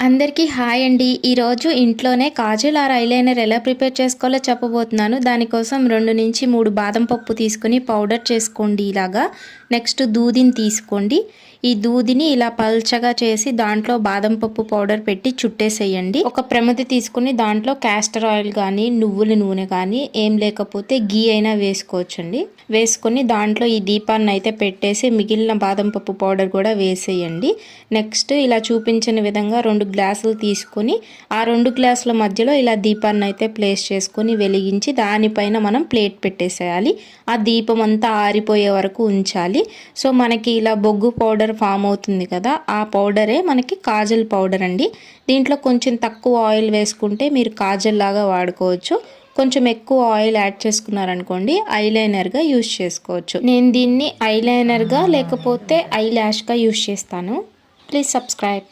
అందరికీ హాయ్ అండి. ఈరోజు ఇంట్లోనే కాజల్ ఆర్ ఐలైనర్ ఎలా ప్రిపేర్ చేసుకోవాలో చెప్పబోతున్నాను. దానికోసం 2-3 బాదం పప్పు తీసుకొని పౌడర్ చేసుకోండి ఇలాగా. నెక్స్ట్ దూదిని తీసుకోండి. ఈ దూదిని ఇలా పల్చగా చేసి దాంట్లో బాదం పప్పు పౌడర్ పెట్టి చుట్టేసేయండి. ఒక ప్రమిది తీసుకుని దాంట్లో క్యాస్టర్ ఆయిల్ కానీ నువ్వుల నూనె కానీ ఏం లేకపోతే గీ అయినా వేసుకోవచ్చండి. వేసుకొని దాంట్లో ఈ దీపాన్ని అయితే పెట్టేసి మిగిలిన బాదం పప్పు పౌడర్ కూడా వేసేయండి. నెక్స్ట్ ఇలా చూపించిన విధంగా 2 గ్లాసులు తీసుకొని ఆ 2 గ్లాసుల మధ్యలో ఇలా దీపాన్ని అయితే ప్లేస్ చేసుకొని వెలిగించి దానిపైన మనం ప్లేట్ పెట్టేసేయాలి. ఆ దీపం అంతా ఆరిపోయే వరకు ఉంచాలి. సో మనకి ఇలా బొగ్గు పౌడర్ ఫామ్ అవుతుంది కదా, ఆ పౌడరే మనకి కాజల్ పౌడర్ అండి. దీంట్లో కొంచెం తక్కువ ఆయిల్ వేసుకుంటే మీరు కాజల్ లాగా వాడుకోవచ్చు. కొంచెం ఎక్కువ ఆయిల్ యాడ్ చేసుకున్నారనుకోండి ఐలైనర్గా యూజ్ చేసుకోవచ్చు. నేను దీన్ని ఐలైనర్గా లేకపోతే ఐ ల్యాష్గా యూజ్ చేస్తాను. Please subscribe.